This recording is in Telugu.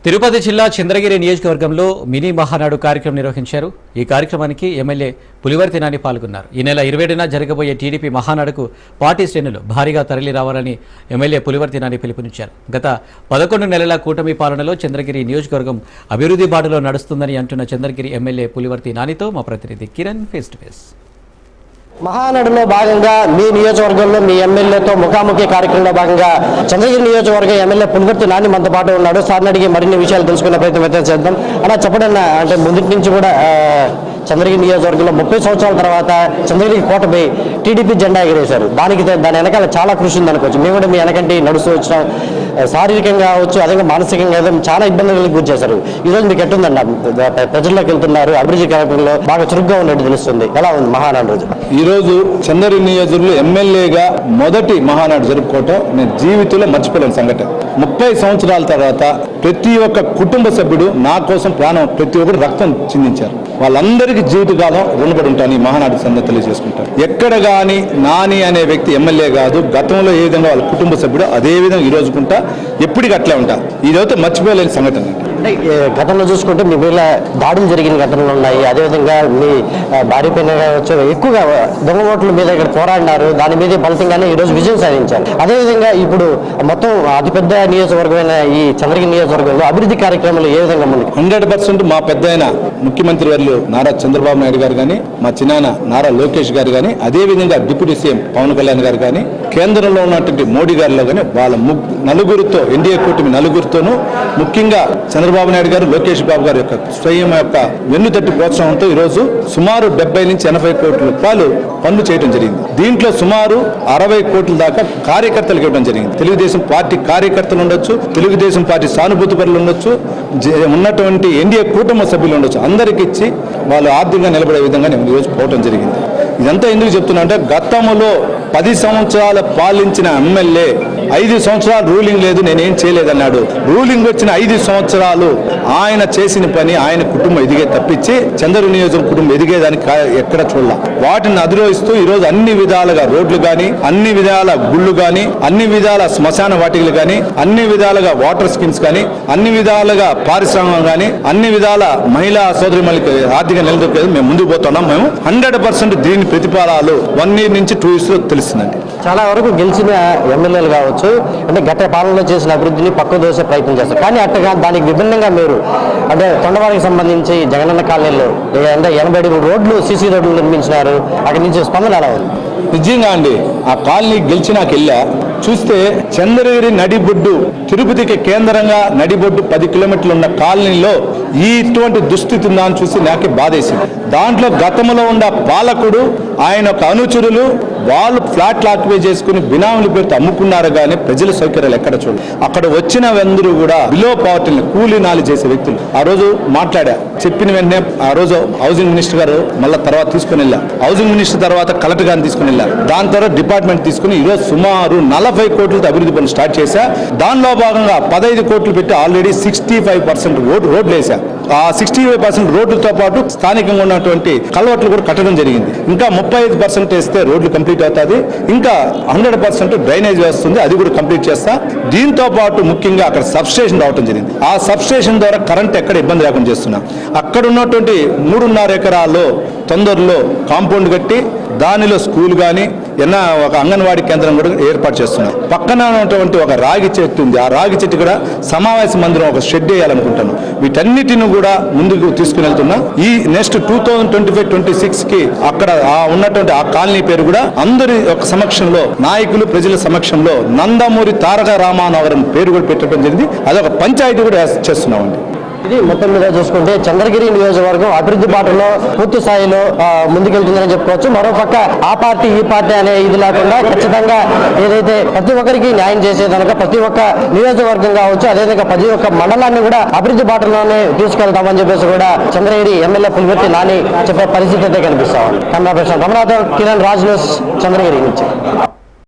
తిరుపతి జిల్లా చంద్రగిరి నియోజకవర్గంలో మినీ మహానాడు కార్యక్రమం నిర్వహించారు. ఈ కార్యక్రమానికి ఎమ్మెల్యే పులివర్తి నాని పాల్గొన్నారు. ఈ నెల 27న జరగబోయే టీడీపీ మహానాడుకు పార్టీ శ్రేణులు భారీగా తరలి రావాలని ఎమ్మెల్యే పులివర్తి నాని పిలుపునిచ్చారు. గత 11 నెలల కూటమి పాలనలో చంద్రగిరి నియోజకవర్గం అభివృద్ధి బాటలో నడుస్తుందని అంటున్న చంద్రగిరి ఎమ్మెల్యే పులివర్తి నానితో మా ప్రతినిధి కిరణ్ ఫేస్ టు ఫేస్. మహానాడులో భాగంగా మీ నియోజకవర్గంలో మీ ఎమ్మెల్యేతో ముఖాముఖి కార్యక్రమంలో భాగంగా చంద్రగిరి నియోజకవర్గ ఎమ్మెల్యే పులివర్తి నాని మనతో పాటు ఉన్నాడు. సార్ని అడిగి మరిన్ని విషయాలు తెలుసుకునే ప్రయత్నం అయితే చేద్దాం. అలా చెప్పడం అంటే ముందు నుంచి కూడా చంద్రగిరి నియోజకవర్గంలో 30 సంవత్సరాల తర్వాత చంద్రగిరి కోటపై టీడీపీ జెండా ఎగిరేశారు. దాని వెనకాల చాలా కృషి ఉందనుకోవచ్చు. మేము కూడా మీ వెనకంటి నడుస్తూ వచ్చినాం. శారీరకంగా కావచ్చు, అదే మానసికంగా చాలా ఇబ్బందులకు గురి చేశారు. ఈరోజు మీకు ఎట్టుందండి? ప్రజల్లోకి వెళ్తున్నారు, అభివృద్ధి కార్యక్రమంలో బాగా చురుగ్గా ఉన్నట్టు తెలుస్తుంది. ఎలా ఉంది మహానాడు రోజు? ఈరోజు చంద్రగిరి నియోజకవర్గంలో ఎమ్మెల్యేగా మొదటి మహానాడు జరుపుకోవటం నేను జీవితంలో మర్చిపోలేని సంఘటన. 30 సంవత్సరాల తర్వాత ప్రతి ఒక్క కుటుంబ సభ్యుడు నా కోసం ప్రాణం, ప్రతి ఒక్కరు రక్తం చిందించారు. వాళ్ళందరికీ జీవితకాలం రుణపడి ఉంటాను. ఈ మహానాడు సందర్భంగా తెలియజేసుకుంటాను. ఎక్కడ కానీ నాని అనే వ్యక్తి ఎమ్మెల్యే కాదు, గతంలో ఏ విధంగా వాళ్ళ కుటుంబ సభ్యుడు అదే విధంగా ఈ రోజుకుంటా ఎప్పటికీ అట్లే ఉంటా. ఇదైతే మర్చిపోలేని సంఘటన. అంటే గతంలో చూసుకుంటే మీ మీద దాడులు జరిగిన ఘటనలు ఉన్నాయి. అదేవిధంగా మీ భార్య పైన కావచ్చు ఎక్కువగా దొంగ ఓట్ల మీద ఇక్కడ పోరాడినారు. దాని మీద ఫలితంగానే ఈరోజు విజయం సాధించారు. అదేవిధంగా ఇప్పుడు మొత్తం అతిపెద్ద నియోజకవర్గమైన ఈ చంద్రగిరి నియోజకవర్గంలో అభివృద్ధి కార్యక్రమాలు ఏ విధంగా ఉంది? 100% మా పెద్ద అయిన ముఖ్యమంత్రి వర్యులు నారా చంద్రబాబు నాయుడు గారు కానీ, మా చిన్నాన్న నారా లోకేష్ గారు కానీ, అదేవిధంగా డిప్యూటీ సీఎం పవన్ కళ్యాణ్ గారు కానీ, కేంద్రంలో ఉన్నటువంటి మోడీ గారిలో కానీ వాళ్ళ నలుగురితో ఎన్డీఏ కూటమి నలుగురితోనూ ముఖ్యంగా చంద్రబాబు నాయుడు గారు, లోకేష్ బాబు గారి యొక్క స్వయం యొక్క వెన్నుతట్టి ప్రోత్సాహంతో ఈరోజు సుమారు 70 నుంచి 80 కోట్ల రూపాయలు పనులు చేయడం జరిగింది. దీంట్లో సుమారు 60 కోట్ల దాకా కార్యకర్తలకు ఇవ్వడం జరిగింది. తెలుగుదేశం పార్టీ కార్యకర్తలు ఉండొచ్చు, తెలుగుదేశం పార్టీ సానుభూతి పరులు ఉండొచ్చు, ఉన్నటువంటి ఎన్డీఏ కుటుంబ సభ్యులు ఉండొచ్చు, అందరికి ఇచ్చి వాళ్ళు ఆర్థికంగా నిలబడే విధంగా నేను ఈరోజు పోవడం జరిగింది. ఇదంతా ఎందుకు చెప్తున్నా అంటే గతంలో 10 సంవత్సరాలు పాలించిన ఎమ్మెల్యే 5 సంవత్సరాలు రూలింగ్ లేదు, నేనేం చేయలేదన్నాడు. రూలింగ్ వచ్చిన 5 సంవత్సరాలు ఆయన చేసిన పని ఆయన కుటుంబం ఎదిగే తప్పించి చంద్రగిరి నియోజకవర్గం కుటుంబం ఎదిగేదానికి ఎక్కడ చూడాల. వాటిని అధిరోహిస్తూ ఈరోజు అన్ని విధాలుగా రోడ్లు కానీ, అన్ని విధాల గుళ్ళు కానీ, అన్ని విధాల శ్మశాన వాటికలు కానీ, అన్ని విధాలుగా వాటర్ స్కీమ్స్ కానీ, అన్ని విధాలుగా పారిశ్రామికం కానీ, అన్ని విధాల మహిళా సోదరి మళ్ళీ ఆర్థిక నిలదొక్కేది మేము ముందుకు పోతున్నాం. మేము 100% దీని ప్రతిఫలాలు 1 year నుంచి 2 years లో తెలుస్తుందండి. చాలా వరకు గెలిచిన ఎమ్మెల్యేలు కావచ్చు, అంటే గత పాలనలో చేసిన అభివృద్ధిని పక్క దోసే ప్రయత్నం చేస్తారు. కానీ అట్టగా దానికి విభిన్నంగా మీరు అంటే తొండవారికి సంబంధించి జగనన్న కాలనీలో 83 రోడ్లు సీసీ రోడ్లు నిర్మించినారు. అక్కడి నుంచి స్పందన ఎలా ఉంది? నిజంగా అండి, ఆ కాలనీ గెలిచినాక వెళ్ళా చూస్తే చంద్రగిరి నడిబొడ్డు తిరుపతికి కేంద్రంగా నడిబొడ్డు 10 కిలోమీటర్లు ఉన్న కాలనీలో ఇటువంటి దుస్థితి ఉందా అని చూసి నాకే బాధేసింది. దాంట్లో గతంలో ఉన్న పాలకుడు, ఆయన ఒక అనుచరులు వాళ్ళు ఫ్లాట్లు ఆక్యుపై చేసుకుని బినాములు పెడితే అమ్ముకున్నారు. కానీ ప్రజల సౌకర్యాలు ఎక్కడ చూడాలి. అక్కడ వచ్చినవందరూ కూడా బిలో పావర్టీని కూలీ నాలి చేసే వ్యక్తులు. ఆ రోజు మాట్లాడా, చెప్పిన వెంటనే ఆ రోజు హౌసింగ్ మినిస్టర్ గారు మళ్ళీ తర్వాత తీసుకుని వెళ్ళారు. హౌసింగ్ మినిస్టర్ తర్వాత కలెక్టర్ గారిని తీసుకుని వెళ్ళారు. దాని తర్వాత డిపార్ట్మెంట్ తీసుకుని ఈరోజు సుమారు 40 కోట్లతో అభివృద్ధి పనులు స్టార్ట్ చేశా. దానిలో భాగంగా 15 కోట్లు పెట్టి ఆల్రెడీ 65% రోడ్లు వేశా. ఆ 65% రోడ్లతో పాటు స్థానికంగా ఉన్నటువంటి కల్వర్ట్లు కూడా కట్టడం జరిగింది. ఇంకా 35% వేస్తే రోడ్లు కంప్లీట్ అవుతుంది. ఇంకా 100% డ్రైనేజ్ వస్తుంది, అది కూడా కంప్లీట్ చేస్తా. దీంతో పాటు ముఖ్యంగా అక్కడ సబ్స్టేషన్ రావడం జరిగింది. ఆ సబ్స్టేషన్ ద్వారా కరెంట్ ఎక్కడ ఇబ్బంది లేకుండా చేస్తున్నా. అక్కడ ఉన్నటువంటి 3.5 ఎకరాల్లో తొందరలో కాంపౌండ్ కట్టి దానిలో స్కూల్ కానీ ఒక అంగన్వాడీ కేంద్రం కూడా ఏర్పాటు చేస్తున్నాం. పక్కన ఉన్నటువంటి ఒక రాగి చెట్టు ఉంది. ఆ రాగి చెట్టు కూడా సమావేశ మందిరం ఒక షెడ్ వేయాలనుకుంటాను. వీటన్నిటిని కూడా ముందుకు తీసుకుని వెళ్తున్నా. ఈ నెక్స్ట్ 2025-26కి అక్కడ ఉన్నటువంటి ఆ కాలనీ పేరు కూడా అందరి ఒక సమక్షంలో, నాయకులు ప్రజల సమక్షంలో నందమూరి తారక రామానగరం పేరు కూడా పెట్టడం జరిగింది. అదొక పంచాయతీ కూడా చేస్తున్నామండి. ఇది మొత్తం మీద చూసుకుంటే చంద్రగిరి నియోజకవర్గం అభివృద్ధి బాటలో పూర్తి స్థాయిలో ముందుకెళ్తుందని చెప్పుకోవచ్చు. మరోపక్క ఆ పార్టీ ఈ పార్టీ అనే ఇది లేకుండా ఖచ్చితంగా ఏదైతే ప్రతి ఒక్కరికి న్యాయం చేసేదనక ప్రతి ఒక్క నియోజకవర్గం కావచ్చు, అదేవిధంగా ప్రతి ఒక్క మండలాన్ని కూడా అభివృద్ధి బాటలోనే తీసుకెళ్తామని చెప్పేసి కూడా చంద్రగిరి ఎమ్మెల్యే పులివర్తి నాని చెప్పే పరిస్థితి అయితే కనిపిస్తా ఉంది. Camera person Ramanath, Kiran Raj News, Chandragiri నుంచి.